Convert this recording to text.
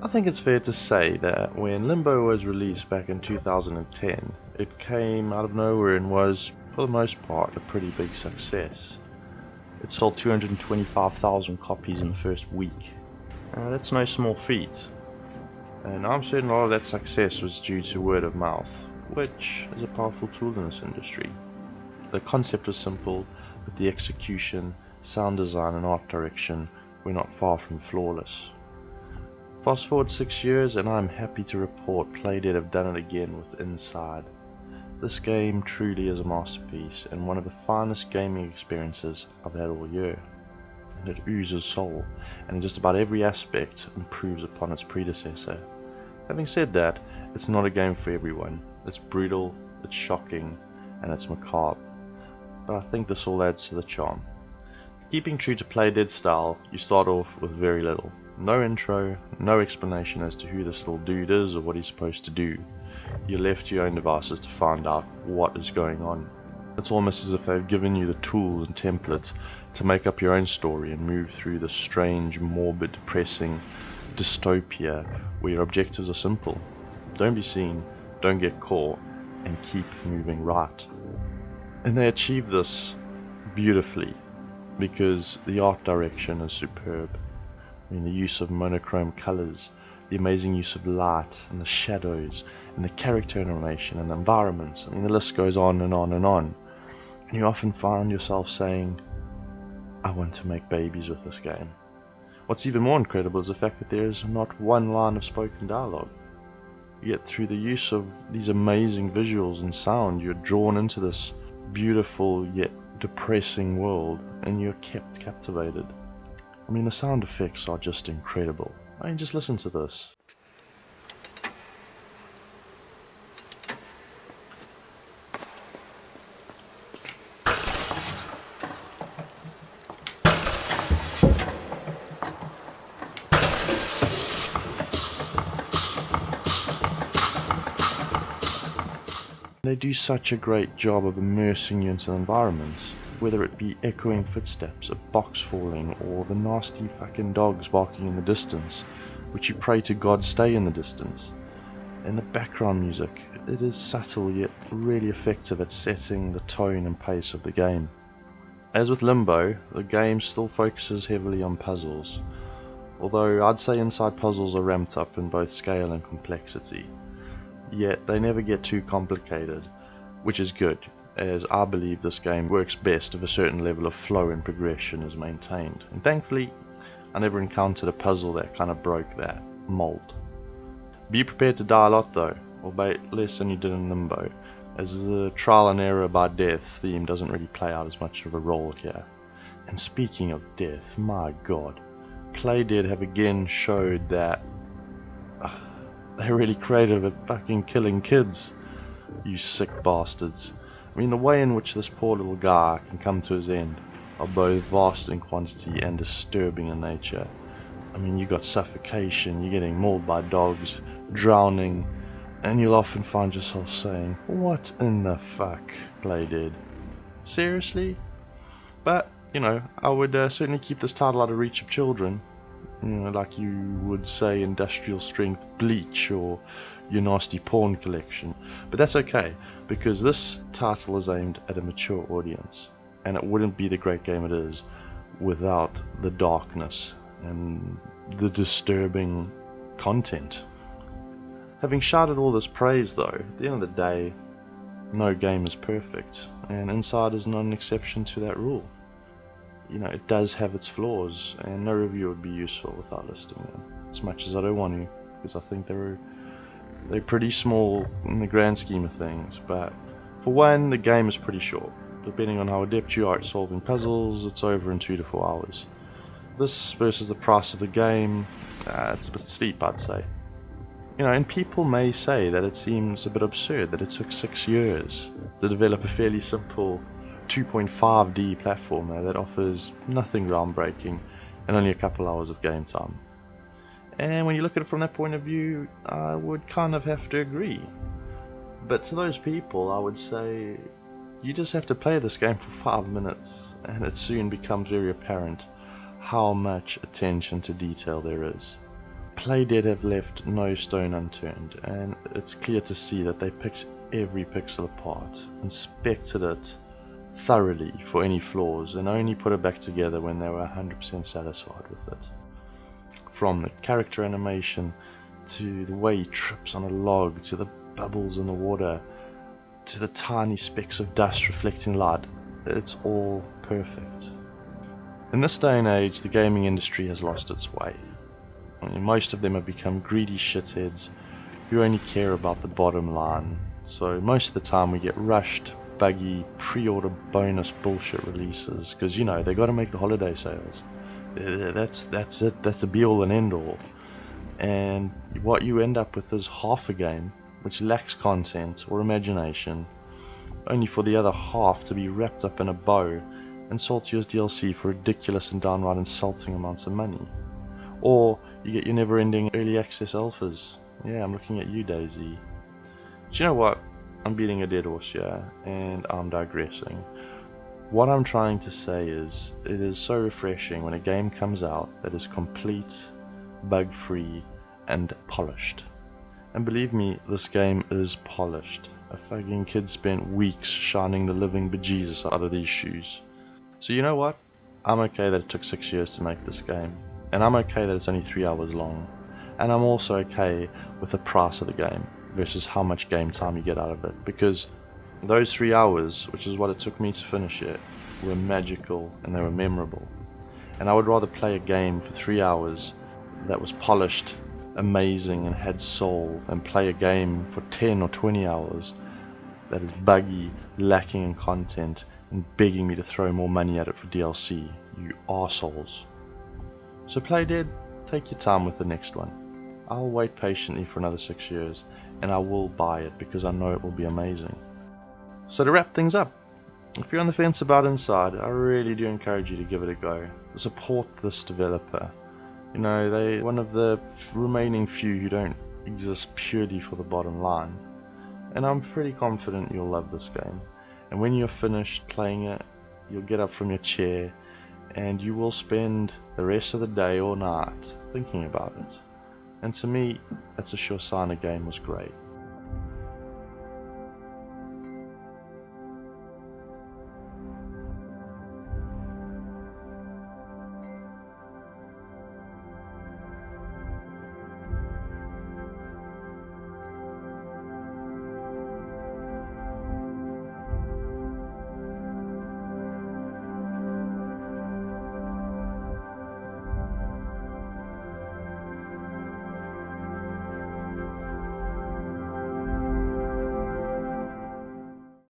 I think it's fair to say that when Limbo was released back in 2010, it came out of nowhere and was, for the most part, a pretty big success. It sold 225,000 copies in the first week. That's no small feat. And I'm certain a lot of that success was due to word of mouth, which is a powerful tool in this industry. The concept was simple, but the execution, sound design and art direction were not far from flawless. Fast forward 6 years and I'm happy to report Playdead have done it again with Inside. This game truly is a masterpiece and one of the finest gaming experiences I've had all year. And it oozes soul, and in just about every aspect improves upon its predecessor. Having said that, it's not a game for everyone. It's brutal, it's shocking, and it's macabre. But I think this all adds to the charm. Keeping true to Playdead style, you start off with very little. No intro, no explanation as to who this little dude is or what he's supposed to do. You're left to your own devices to find out what is going on. It's almost as if they've given you the tools and templates to make up your own story and move through this strange, morbid, depressing dystopia where your objectives are simple. Don't be seen, don't get caught, and keep moving right. And they achieve this beautifully because the art direction is superb. I mean, the use of monochrome colors, the amazing use of light and the shadows and the character animation and the environments. I mean, the list goes on and on and on. And you often find yourself saying, I want to make babies with this game. What's even more incredible is the fact that there is not one line of spoken dialogue. Yet through the use of these amazing visuals and sound, you're drawn into this beautiful yet depressing world and you're kept captivated. I mean, the sound effects are just incredible. I mean, just listen to this. They do such a great job of immersing you into the environments. Whether it be echoing footsteps, a box falling, or the nasty fucking dogs barking in the distance, which you pray to God stay in the distance. And the background music, it is subtle yet really effective at setting the tone and pace of the game. As with Limbo, the game still focuses heavily on puzzles, although I'd say Inside puzzles are ramped up in both scale and complexity. Yet they never get too complicated, which is good, as I believe this game works best if a certain level of flow and progression is maintained. And thankfully, I never encountered a puzzle that kind of broke that mold. Be prepared to die a lot though, albeit less than you did in Limbo, as the trial and error by death theme doesn't really play out as much of a role here. And speaking of death, my god, Playdead have again showed that they're really creative at fucking killing kids, you sick bastards. I mean, the way in which this poor little guy can come to his end are both vast in quantity and disturbing in nature. I mean, you got suffocation, you're getting mauled by dogs, drowning, and you'll often find yourself saying, what in the fuck, Playdead? Seriously? But, you know, I would certainly keep this title out of reach of children. You know, like you would say industrial strength bleach or your nasty porn collection. But that's okay, because this title is aimed at a mature audience, and it wouldn't be the great game it is without the darkness and the disturbing content. Having shouted all this praise though, at the end of the day, no game is perfect, and Inside is not an exception to that rule. You know, it does have its flaws, and no review would be useful without listing them, as much as I don't want to, because I think they're pretty small in the grand scheme of things. But for one, the game is pretty short. Depending on how adept you are at solving puzzles, it's over in 2 to 4 hours. This versus the price of the game, it's a bit steep, I'd say. You know, and people may say that it seems a bit absurd that it took 6 years to develop a fairly simple 2.5D platformer that offers nothing groundbreaking and only a couple hours of game time. And when you look at it from that point of view, I would kind of have to agree. But to those people, I would say you just have to play this game for 5 minutes and it soon becomes very apparent how much attention to detail there is. Playdead have left no stone unturned, and it's clear to see that they picked every pixel apart, inspected it thoroughly for any flaws, and only put it back together when they were 100% satisfied with it. From the character animation, to the way he trips on a log, to the bubbles in the water, to the tiny specks of dust reflecting light, it's all perfect. In this day and age, the gaming industry has lost its way. I mean, most of them have become greedy shitheads who only care about the bottom line. So most of the time we get rushed, buggy, pre-order bonus bullshit releases because, you know, they got to make the holiday sales. That's it. That's the be-all and end-all. And what you end up with is half a game which lacks content or imagination, only for the other half to be wrapped up in a bow and sold to you as DLC for ridiculous and downright insulting amounts of money. Or you get your never-ending early access alphas. Yeah, I'm looking at you, Daisy. Do you know what? I'm beating a dead horse here, and I'm digressing. What I'm trying to say is, it is so refreshing when a game comes out that is complete, bug-free, and polished. And believe me, this game is polished. A fucking kid spent weeks shining the living bejesus out of these shoes. So you know what? I'm okay that it took 6 years to make this game. And I'm okay that it's only 3 hours long. And I'm also okay with the price of the game versus how much game time you get out of it. Because those 3 hours, which is what it took me to finish it, were magical and they were memorable. And I would rather play a game for 3 hours that was polished, amazing, and had soul than play a game for 10 or 20 hours that is buggy, lacking in content, and begging me to throw more money at it for DLC. You arseholes. So Playdead, take your time with the next one. I'll wait patiently for another 6 years, and I will buy it because I know it will be amazing. So to wrap things up, if you're on the fence about Inside, I really do encourage you to give it a go. Support this developer. You know, they're one of the remaining few who don't exist purely for the bottom line. And I'm pretty confident you'll love this game. And when you're finished playing it, you'll get up from your chair and you will spend the rest of the day or night thinking about it. And to me, that's a sure sign a game was great.